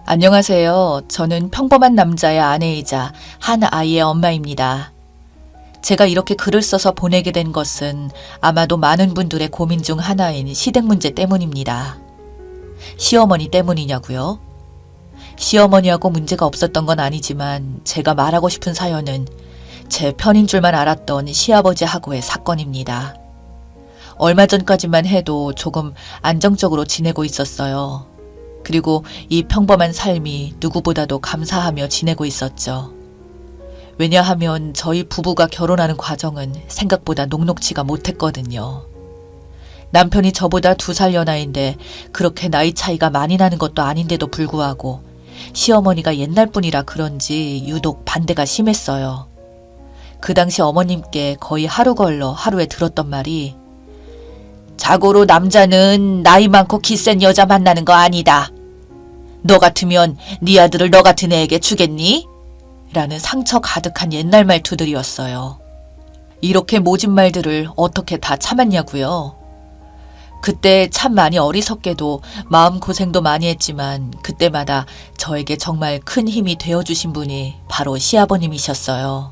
안녕하세요. 저는 평범한 남자의 아내이자 한 아이의 엄마입니다. 제가 이렇게 글을 써서 보내게 된 것은 아마도 많은 분들의 고민 중 하나인 시댁 문제 때문입니다. 시어머니 때문이냐고요? 시어머니하고 문제가 없었던 건 아니지만 제가 말하고 싶은 사연은 제 편인 줄만 알았던 시아버지하고의 사건입니다. 얼마 전까지만 해도 조금 안정적으로 지내고 있었어요. 그리고 이 평범한 삶이 누구보다도 감사하며 지내고 있었죠. 왜냐하면 저희 부부가 결혼하는 과정은 생각보다 녹록지가 못했거든요. 남편이 저보다 2살 연하인데 그렇게 나이 차이가 많이 나는 것도 아닌데도 불구하고 시어머니가 옛날 분이라 그런지 유독 반대가 심했어요. 그 당시 어머님께 거의 하루 걸러 하루에 들었던 말이 자고로 남자는 나이 많고 기센 여자 만나는 거 아니다. 너 같으면 네 아들을 너 같은 애에게 주겠니? 라는 상처 가득한 옛날 말투들이었어요. 이렇게 모진 말들을 어떻게 다 참았냐고요? 그때 참 많이 어리석게도 마음고생도 많이 했지만 그때마다 저에게 정말 큰 힘이 되어주신 분이 바로 시아버님이셨어요.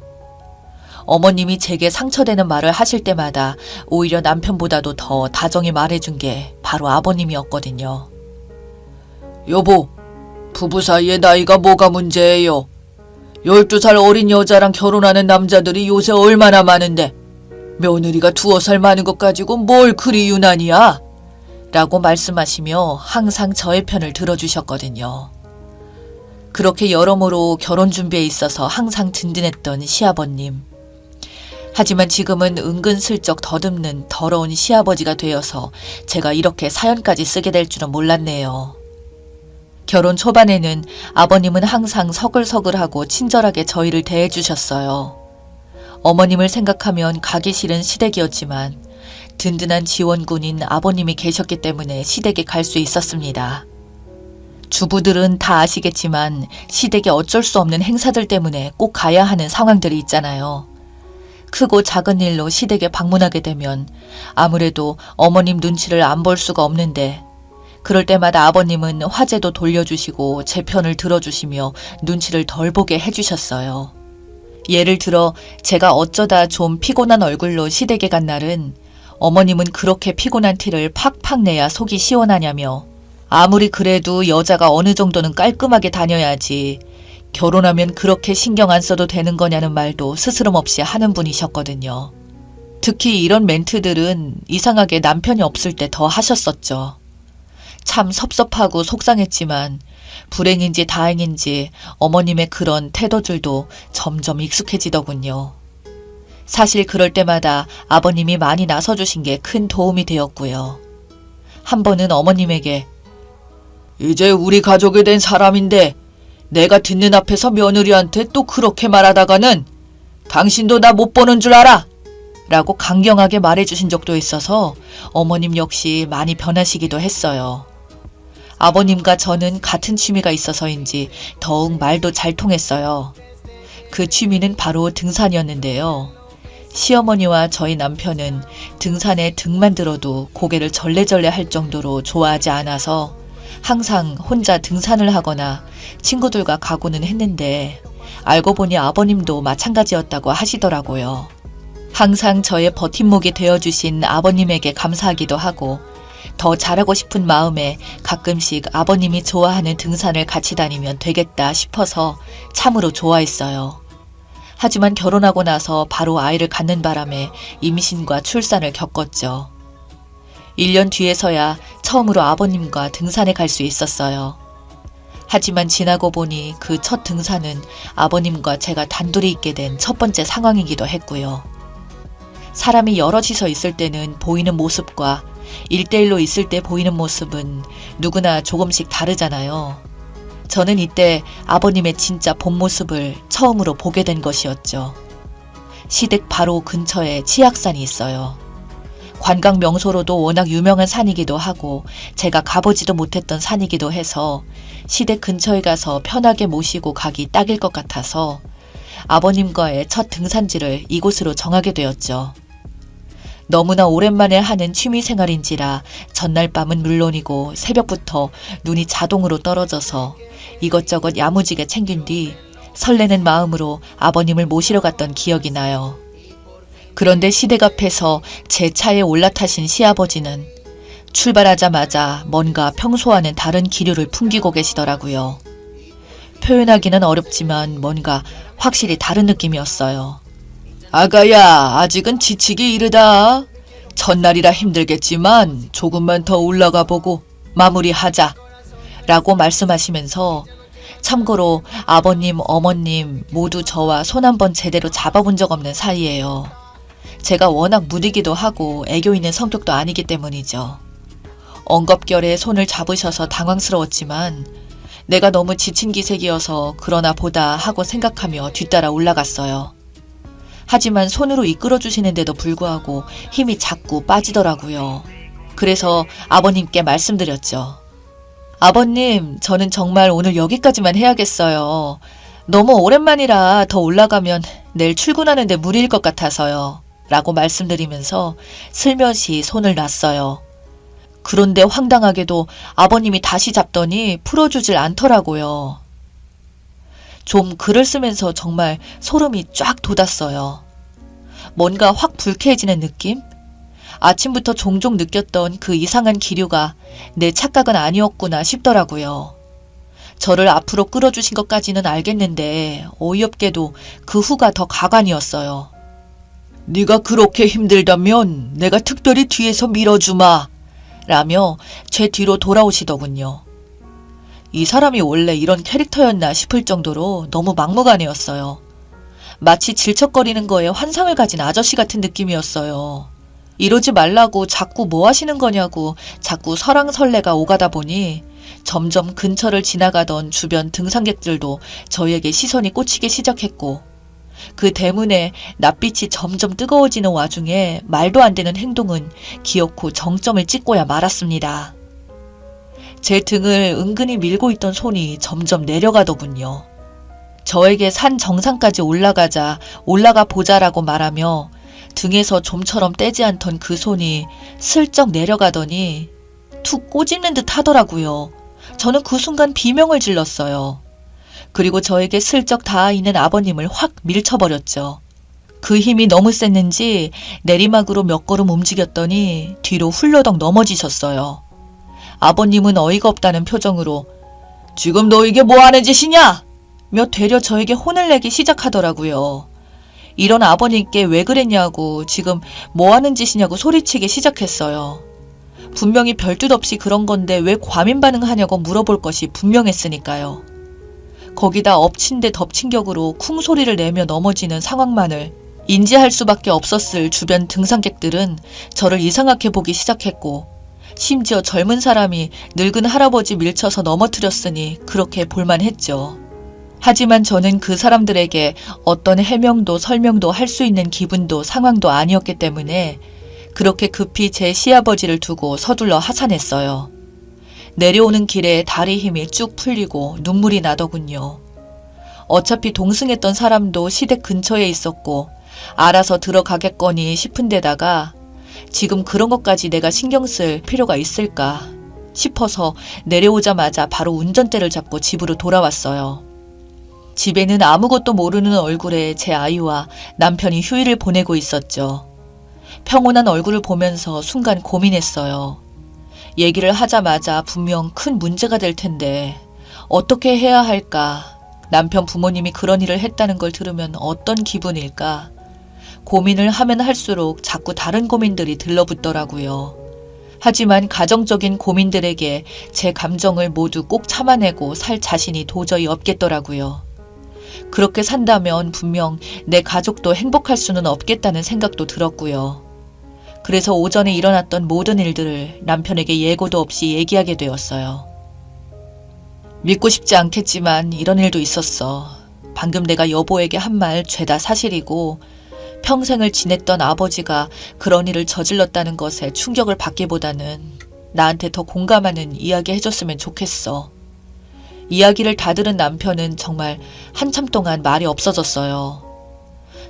어머님이 제게 상처되는 말을 하실 때마다 오히려 남편보다도 더 다정히 말해준 게 바로 아버님이었거든요. 여보, 부부 사이에 나이가 뭐가 문제예요? 12살 어린 여자랑 결혼하는 남자들이 요새 얼마나 많은데 며느리가 2살 많은 것 가지고 뭘 그리 유난이야? 라고 말씀하시며 항상 저의 편을 들어주셨거든요. 그렇게 여러모로 결혼 준비에 있어서 항상 든든했던 시아버님. 하지만 지금은 은근슬쩍 더듬는 더러운 시아버지가 되어서 제가 이렇게 사연까지 쓰게 될 줄은 몰랐네요. 결혼 초반에는 아버님은 항상 서글서글하고 친절하게 저희를 대해주셨어요. 어머님을 생각하면 가기 싫은 시댁이었지만 든든한 지원군인 아버님이 계셨기 때문에 시댁에 갈 수 있었습니다. 주부들은 다 아시겠지만 시댁에 어쩔 수 없는 행사들 때문에 꼭 가야 하는 상황들이 있잖아요. 크고 작은 일로 시댁에 방문하게 되면 아무래도 어머님 눈치를 안 볼 수가 없는데 그럴 때마다 아버님은 화제도 돌려주시고 제 편을 들어주시며 눈치를 덜 보게 해주셨어요. 예를 들어 제가 어쩌다 좀 피곤한 얼굴로 시댁에 간 날은 어머님은 그렇게 피곤한 티를 팍팍 내야 속이 시원하냐며 아무리 그래도 여자가 어느 정도는 깔끔하게 다녀야지 결혼하면 그렇게 신경 안 써도 되는 거냐는 말도 스스럼 없이 하는 분이셨거든요. 특히 이런 멘트들은 이상하게 남편이 없을 때 더 하셨었죠. 참 섭섭하고 속상했지만 불행인지 다행인지 어머님의 그런 태도들도 점점 익숙해지더군요. 사실 그럴 때마다 아버님이 많이 나서주신 게 큰 도움이 되었고요. 한 번은 어머님에게 이제 우리 가족이 된 사람인데 내가 듣는 앞에서 며느리한테 또 그렇게 말하다가는 당신도 나 못 보는 줄 알아! 라고 강경하게 말해주신 적도 있어서 어머님 역시 많이 변하시기도 했어요. 아버님과 저는 같은 취미가 있어서인지 더욱 말도 잘 통했어요. 그 취미는 바로 등산이었는데요. 시어머니와 저희 남편은 등산에 등만 들어도 고개를 절레절레 할 정도로 좋아하지 않아서 항상 혼자 등산을 하거나 친구들과 가고는 했는데 알고 보니 아버님도 마찬가지였다고 하시더라고요. 항상 저의 버팀목이 되어주신 아버님에게 감사하기도 하고 더 잘하고 싶은 마음에 가끔씩 아버님이 좋아하는 등산을 같이 다니면 되겠다 싶어서 참으로 좋아했어요. 하지만 결혼하고 나서 바로 아이를 갖는 바람에 임신과 출산을 겪었죠. 1년 뒤에서야 처음으로 아버님과 등산에 갈 수 있었어요. 하지만 지나고 보니 그 첫 등산은 아버님과 제가 단둘이 있게 된 첫 번째 상황이기도 했고요. 사람이 여럿이서 있을 때는 보이는 모습과 1대1로 있을 때 보이는 모습은 누구나 조금씩 다르잖아요. 저는 이때 아버님의 진짜 본 모습을 처음으로 보게 된 것이었죠. 시댁 바로 근처에 치악산이 있어요. 관광 명소로도 워낙 유명한 산이기도 하고 제가 가보지도 못했던 산이기도 해서 시댁 근처에 가서 편하게 모시고 가기 딱일 것 같아서 아버님과의 첫 등산지를 이곳으로 정하게 되었죠. 너무나 오랜만에 하는 취미생활인지라 전날 밤은 물론이고 새벽부터 눈이 자동으로 떨어져서 이것저것 야무지게 챙긴 뒤 설레는 마음으로 아버님을 모시러 갔던 기억이 나요. 그런데 시댁 앞에서 제 차에 올라타신 시아버지는 출발하자마자 뭔가 평소와는 다른 기류를 풍기고 계시더라고요. 표현하기는 어렵지만 뭔가 확실히 다른 느낌이었어요. 아가야, 아직은 지치기 이르다. 첫날이라 힘들겠지만 조금만 더 올라가 보고 마무리하자. 라고 말씀하시면서 참고로 아버님, 어머님 모두 저와 손 한 번 제대로 잡아본 적 없는 사이예요. 제가 워낙 무디기도 하고 애교 있는 성격도 아니기 때문이죠. 엉겁결에 손을 잡으셔서 당황스러웠지만 내가 너무 지친 기색이어서 그러나 보다 하고 생각하며 뒤따라 올라갔어요. 하지만 손으로 이끌어주시는데도 불구하고 힘이 자꾸 빠지더라고요. 그래서 아버님께 말씀드렸죠. 아버님, 저는 정말 오늘 여기까지만 해야겠어요. 너무 오랜만이라 더 올라가면 내일 출근하는데 무리일 것 같아서요. 라고 말씀드리면서 슬며시 손을 놨어요. 그런데 황당하게도 아버님이 다시 잡더니 풀어주질 않더라고요. 좀 글을 쓰면서 정말 소름이 쫙 돋았어요. 뭔가 확 불쾌해지는 느낌? 아침부터 종종 느꼈던 그 이상한 기류가 내 착각은 아니었구나 싶더라고요. 저를 앞으로 끌어주신 것까지는 알겠는데 어이없게도 그 후가 더 가관이었어요. 네가 그렇게 힘들다면 내가 특별히 뒤에서 밀어주마 라며 제 뒤로 돌아오시더군요. 이 사람이 원래 이런 캐릭터였나 싶을 정도로 너무 막무가내였어요. 마치 질척거리는 거에 환상을 가진 아저씨 같은 느낌이었어요. 이러지 말라고 자꾸 뭐 하시는 거냐고 자꾸 설왕설래가 오가다 보니 점점 근처를 지나가던 주변 등산객들도 저에게 시선이 꽂히기 시작했고 그 대문에 낯빛이 점점 뜨거워지는 와중에 말도 안 되는 행동은 기어코 정점을 찍고야 말았습니다. 제 등을 은근히 밀고 있던 손이 점점 내려가더군요. 저에게 산 정상까지 올라가자 올라가 보자라고 말하며 등에서 좀처럼 떼지 않던 그 손이 슬쩍 내려가더니 툭 꼬집는 듯 하더라고요. 저는 그 순간 비명을 질렀어요. 그리고 저에게 슬쩍 닿아 있는 아버님을 확 밀쳐버렸죠. 그 힘이 너무 셌는지 내리막으로 몇 걸음 움직였더니 뒤로 훌러덩 넘어지셨어요. 아버님은 어이가 없다는 표정으로 지금 너 이게 뭐하는 짓이냐? 며 되려 저에게 혼을 내기 시작하더라고요. 이런 아버님께 왜 그랬냐고 지금 뭐하는 짓이냐고 소리치기 시작했어요. 분명히 별뜻 없이 그런 건데 왜 과민 반응하냐고 물어볼 것이 분명했으니까요. 거기다 엎친 데 덮친 격으로 쿵 소리를 내며 넘어지는 상황만을 인지할 수밖에 없었을 주변 등산객들은 저를 이상하게 보기 시작했고 심지어 젊은 사람이 늙은 할아버지 밀쳐서 넘어뜨렸으니 그렇게 볼만했죠. 하지만 저는 그 사람들에게 어떤 해명도 설명도 할 수 있는 기분도 상황도 아니었기 때문에 그렇게 급히 제 시아버지를 두고 서둘러 하산했어요. 내려오는 길에 다리 힘이 쭉 풀리고 눈물이 나더군요. 어차피 동승했던 사람도 시댁 근처에 있었고 알아서 들어가겠거니 싶은 데다가 지금 그런 것까지 내가 신경 쓸 필요가 있을까 싶어서 내려오자마자 바로 운전대를 잡고 집으로 돌아왔어요. 집에는 아무것도 모르는 얼굴에 제 아이와 남편이 휴일을 보내고 있었죠. 평온한 얼굴을 보면서 순간 고민했어요. 얘기를 하자마자 분명 큰 문제가 될 텐데 어떻게 해야 할까? 남편 부모님이 그런 일을 했다는 걸 들으면 어떤 기분일까? 고민을 하면 할수록 자꾸 다른 고민들이 들러붙더라고요. 하지만 가정적인 고민들에게 제 감정을 모두 꼭 참아내고 살 자신이 도저히 없겠더라고요. 그렇게 산다면 분명 내 가족도 행복할 수는 없겠다는 생각도 들었고요. 그래서 오전에 일어났던 모든 일들을 남편에게 예고도 없이 얘기하게 되었어요. 믿고 싶지 않겠지만 이런 일도 있었어. 방금 내가 여보에게 한 말 죄다 사실이고 평생을 지냈던 아버지가 그런 일을 저질렀다는 것에 충격을 받기보다는 나한테 더 공감하는 이야기 해줬으면 좋겠어. 이야기를 다 들은 남편은 정말 한참 동안 말이 없어졌어요.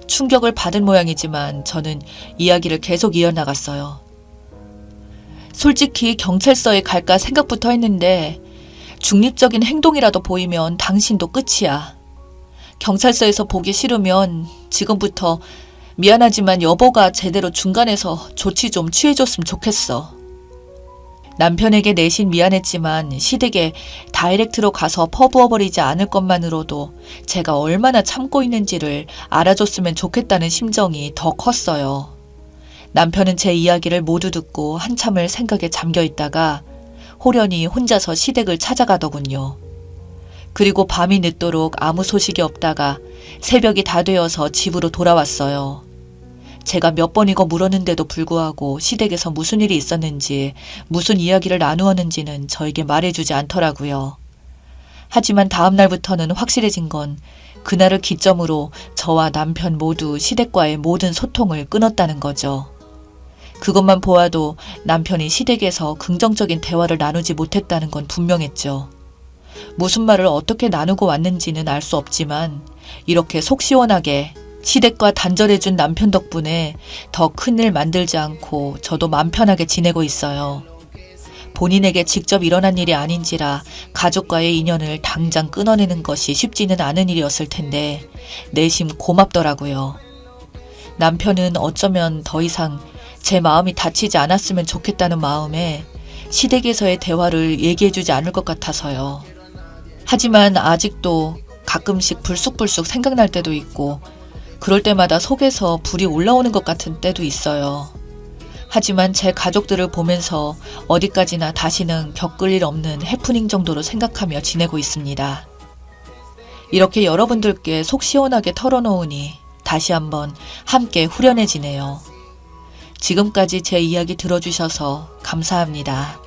충격을 받은 모양이지만 저는 이야기를 계속 이어나갔어요. 솔직히 경찰서에 갈까 생각부터 했는데 중립적인 행동이라도 보이면 당신도 끝이야. 경찰서에서 보기 싫으면 지금부터 미안하지만 여보가 제대로 중간에서 조치 좀 취해줬으면 좋겠어. 남편에게 내심 미안했지만 시댁에 다이렉트로 가서 퍼부어버리지 않을 것만으로도 제가 얼마나 참고 있는지를 알아줬으면 좋겠다는 심정이 더 컸어요. 남편은 제 이야기를 모두 듣고 한참을 생각에 잠겨 있다가 호련히 혼자서 시댁을 찾아가더군요. 그리고 밤이 늦도록 아무 소식이 없다가 새벽이 다 되어서 집으로 돌아왔어요. 제가 몇 번이고 물었는데도 불구하고 시댁에서 무슨 일이 있었는지 무슨 이야기를 나누었는지는 저에게 말해주지 않더라고요. 하지만 다음 날부터는 확실해진 건 그날을 기점으로 저와 남편 모두 시댁과의 모든 소통을 끊었다는 거죠. 그것만 보아도 남편이 시댁에서 긍정적인 대화를 나누지 못했다는 건 분명했죠. 무슨 말을 어떻게 나누고 왔는지는 알 수 없지만 이렇게 속 시원하게 시댁과 단절해준 남편 덕분에 더 큰일 만들지 않고 저도 맘 편하게 지내고 있어요. 본인에게 직접 일어난 일이 아닌지라 가족과의 인연을 당장 끊어내는 것이 쉽지는 않은 일이었을 텐데 내심 고맙더라고요. 남편은 어쩌면 더 이상 제 마음이 다치지 않았으면 좋겠다는 마음에 시댁에서의 대화를 얘기해주지 않을 것 같아서요. 하지만 아직도 가끔씩 불쑥불쑥 생각날 때도 있고 그럴 때마다 속에서 불이 올라오는 것 같은 때도 있어요. 하지만 제 가족들을 보면서 어디까지나 다시는 겪을 일 없는 해프닝 정도로 생각하며 지내고 있습니다. 이렇게 여러분들께 속 시원하게 털어놓으니 다시 한번 함께 후련해지네요. 지금까지 제 이야기 들어주셔서 감사합니다.